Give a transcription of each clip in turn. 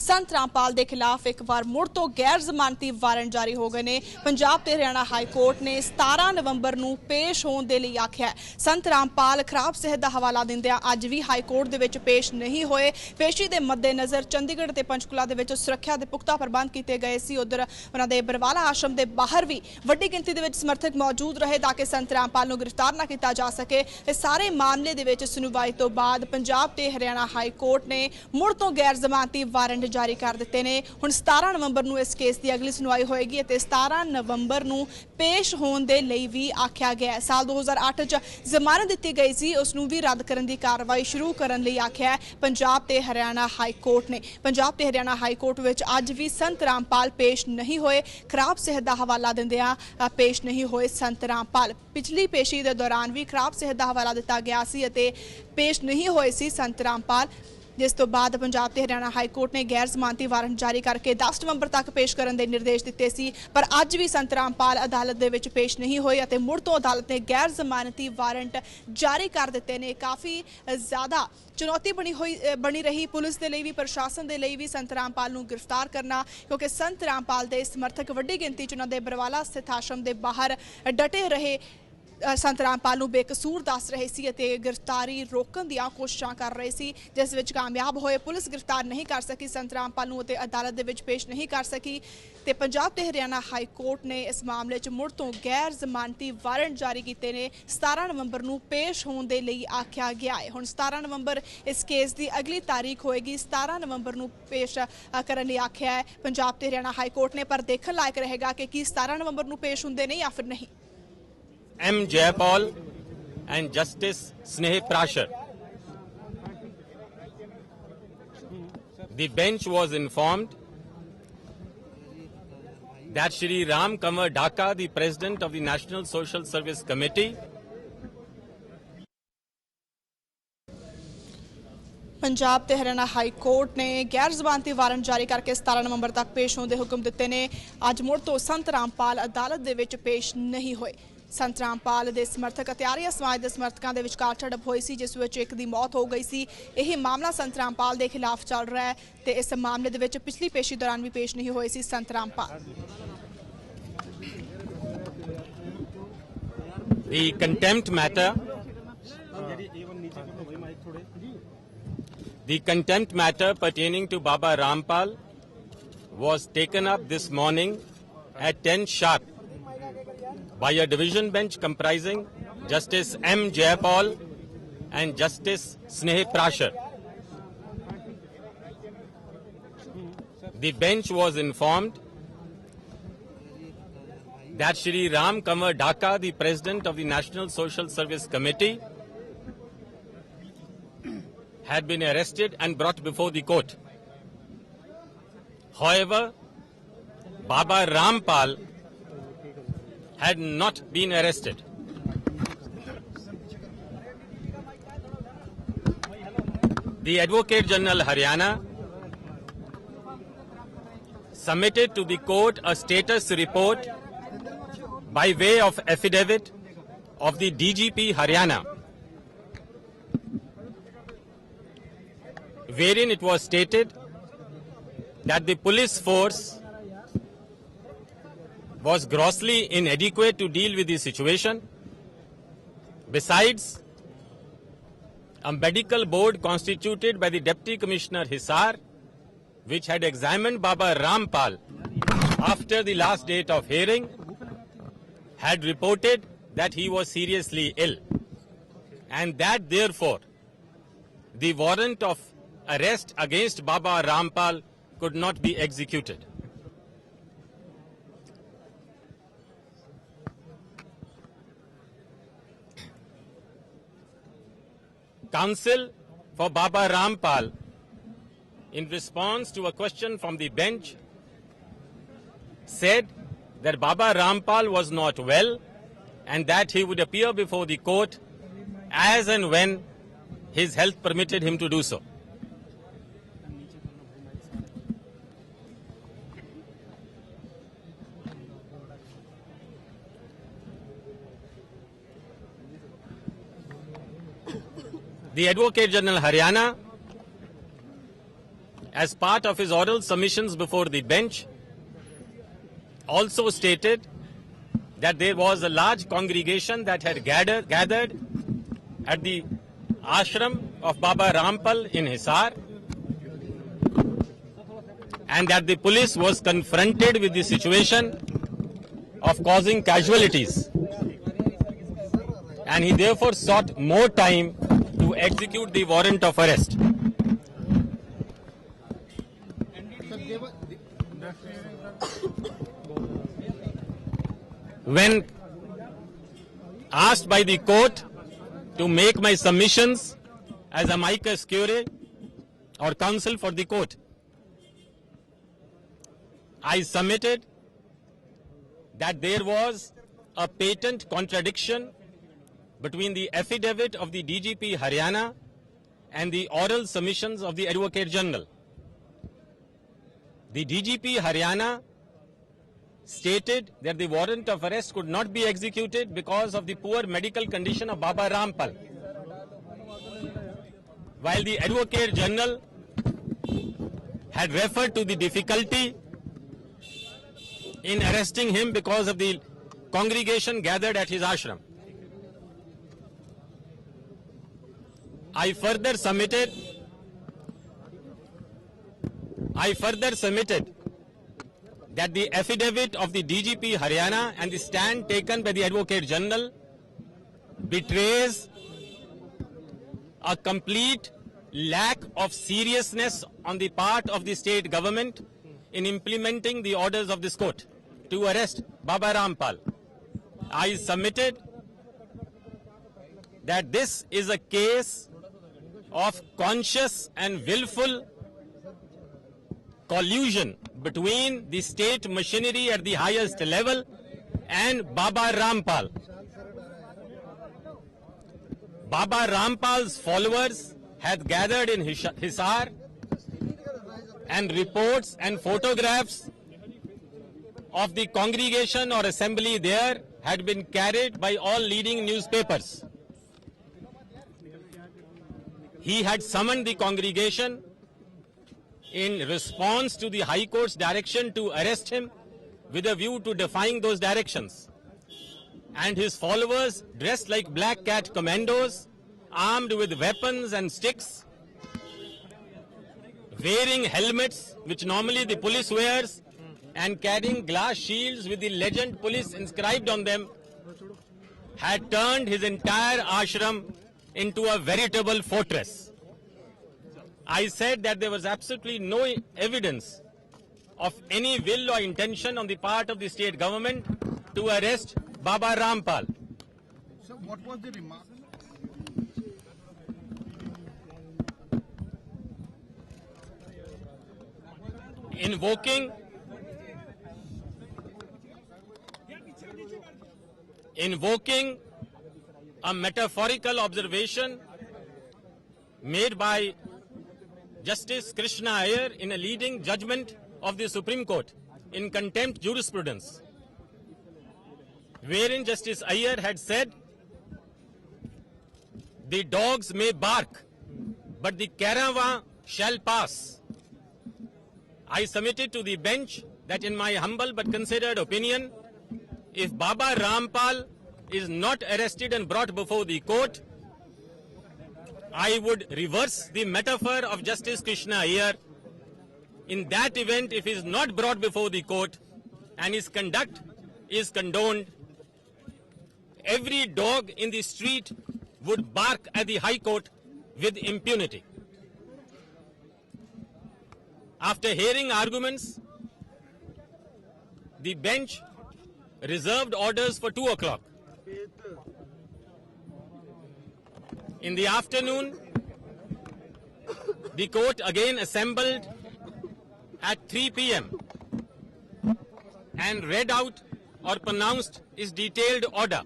संत रामपाल के खिलाफ एक बार मुड़ तो गैर जमानती वारंट जारी हो गए ने। पंजाब ते हरियाणा हाई कोर्ट ने 17 नवंबर नूं पेश होने दे लई आख्या। संत रामपाल खराब सेहत का हवाला दिंदिआं अज भी हाई कोर्ट दे विच पेश नहीं होए। पेशी के मद्देनज़र चंडीगढ़ ते पंचकुला दे विच सुरक्षा के पुख्ता प्रबंध किए गए सी। उधर उन्हां दे बरवाला आश्रम के बाहर भी वड्डी गिनती दे विच समर्थक मौजूद रहे ताकि संत रामपाल नूं गिरफ्तार न किया जा सके। इस सारे मामले दे विच सुनवाई तो बाद पंजाब ते हरियाणा हाई कोर्ट ने मुड़ तो गैर जमानती वारंट जारी कर दिते ने। हुण 17 नवंबर नूं इस केस की अगली सुनवाई होएगी ते 17 नवंबर नूं पेश होने दे लई भी आख्या गया। साल 2008 च जमानत दी गई सी, उसनूं भी रद्द करन दी कार्रवाई शुरू करन लई आख्या है पंजाब ते हरियाणा हाई कोर्ट ने। पंजाब ते हरियाणा हाई कोर्ट विच अज भी संत रामपाल पेश नहीं होए। खराब सेहत का हवाला दिंदिआं पेश नहीं होए संत रामपाल। पिछली पेशी के दौरान भी खराब सेहत का हवाला दिता गया सी अते पेश नहीं होए सी संत रामपाल, जिस तो बाद पंजाब ते हरियाणा हाई कोर्ट ने गैर जमानती वारंट जारी करके 10 नवंबर तक पेश करने के निर्देश दिते सी। पर अज भी संत रामपाल अदालत दे विच पेश नहीं होए अते मुड़ तो अदालत ने गैर जमानती वारंट जारी कर दिते ने। काफ़ी ज़्यादा चुनौती बनी रही पुलिस के लिए भी, प्रशासन के लिए भी संत रामपाल नूं गिरफ्तार करना, क्योंकि संत रामपाल के समर्थक वड्डी गिनती च उन्हां दे बरवाला स्थित आश्रम के बाहर डटे रहे। संत रामपाल नूं बेकसूर दस रहे सी अते गिरफ्तारी रोकण दीआं कोशिशां कर रहे सी, जिस विच कामयाब होए। पुलिस गिरफ्तार नहीं कर सकी संत रामपाल नूं अते अदालत दे विच पेश नहीं कर सकी ते पंजाब ते हरियाणा हाई कोर्ट ने इस मामले च मुड़ तो गैर जमानती वारंट जारी कीते ने। 17 नवंबर नूं पेश होने दे लई आख्या गया है। हुण 17 नवंबर इस केस की अगली तारीख होएगी। 17 नवंबर नूं पेश करन लई आख्या है पंजाब ते हरियाणा हाई कोर्ट ने, पर देखण लायक रहेगा कि 17 नवंबर नूं पेश हुंदे ने या फिर नहीं। M. Jayapal and Justice Sneh Prashar. The bench was informed that Shri Ram Kanwar Dhaka, the President of the National Social Service Committee, Punjab ते हरियाणा हाई कोर्ट ने गैर जमानती वारंट जारी करके 17 नवंबर तक पेश होने के हुक्म दिते ने। अज मुड़ तो संत रामपाल अदालत दे विच पेश नहीं होए। संत रामपाल के समर्थक अते आर्य समाज के समर्थकों के विचकार झड़प हुई सी, जिस विच एक दी मौत हो गई सी। यही मामला संत रामपाल के खिलाफ चल रहा है ते इस मामले दे विच पिछली पेशी दौरान भी पेश नहीं होए सी संत Rampal. the contempt matter, pertaining to Baba Rampal was taken up this morning at 10 sharp by a division bench comprising Justice M. Jayapal and Justice Sneh Prashar. The bench was informed that Shri Ram Kanwar Dhaka, the President of the National Social Service Committee, had been arrested and brought before the court. However, Baba Rampal had not been arrested. The Advocate General Haryana submitted to the court a status report by way of affidavit of the DGP Haryana, wherein it was stated that the police force was grossly inadequate to deal with the situation. Besides, a medical board constituted by the Deputy Commissioner Hisar, which had examined Baba Rampal after the last date of hearing, had reported that he was seriously ill, and that therefore the warrant of arrest against Baba Rampal could not be executed. Counsel for Baba Rampal, in response to a question from the bench, said that Baba Rampal was not well and that he would appear before the court as and when his health permitted him to do so. The Advocate General Haryana as part of his oral submissions before the bench, also stated that there was a large congregation that had gathered at the ashram of Baba Rampal in Hisar, and that the police was confronted with the situation of causing casualties, and he therefore sought more time to execute the warrant of arrest. When asked by the court to make my submissions as amicus curiae or counsel for the court, I submitted that there was a patent contradiction between the affidavit of the DGP Haryana and the oral submissions of the Advocate General. The DGP Haryana stated that the warrant of arrest could not be executed because of the poor medical condition of Baba Rampal, while the Advocate General had referred to the difficulty in arresting him because of the congregation gathered at his ashram. I further submitted that the affidavit of the DGP Haryana and the stand taken by the Advocate General betrays a complete lack of seriousness on the part of the state government in implementing the orders of this court to arrest Baba Rampal. I submitted that this is a case of conscious and willful collusion between the state machinery at the highest level and Baba Rampal. Baba Rampal's followers had gathered in Hisar, and reports and photographs of the congregation or assembly there had been carried by all leading newspapers. He had summoned the congregation in response to the High Court's direction to arrest him with a view to defying those directions. And his followers, dressed like black cat commandos, armed with weapons and sticks, wearing helmets which normally the police wears, and carrying glass shields with the legend police inscribed on them, had turned his entire ashram into a veritable fortress. I said that there was absolutely no evidence of any will or intention on the part of the state government to arrest Baba Rampal. So what was the remark? Invoking a metaphorical observation made by Justice Krishna Iyer in a leading judgment of the Supreme Court in contempt jurisprudence, wherein Justice Iyer had said, "The dogs may bark, but the caravan shall pass." I submitted to the bench that in my humble but considered opinion, if Baba Rampal is not arrested and brought before the court, I would reverse the metaphor of Justice Krishna Iyer. In that event, if he is not brought before the court and his conduct is condoned, every dog in the street would bark at the High Court with impunity. After hearing arguments, the bench reserved orders for 2 o'clock. In the afternoon, the court again assembled at 3 p.m. and read out or pronounced its detailed order.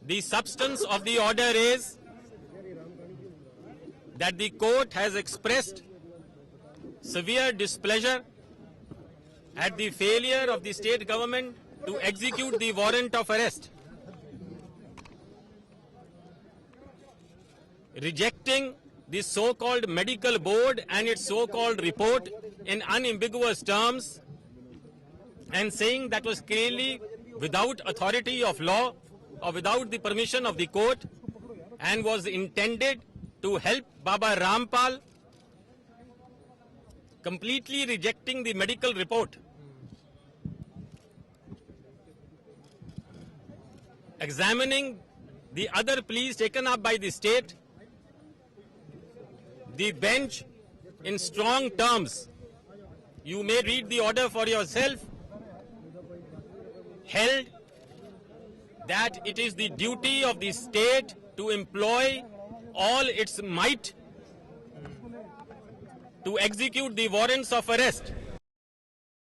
The substance of the order is that the court has expressed severe displeasure at the failure of the state government to execute the warrant of arrest, rejecting the so-called medical board and its so-called report in unambiguous terms and saying that was clearly without authority of law or without the permission of the court and was intended to help Baba Rampal, completely rejecting the medical report. Examining the other pleas taken up by the state, the bench in strong terms, you may read the order for yourself, held that it is the duty of the state to employ all its might to execute the warrants of arrest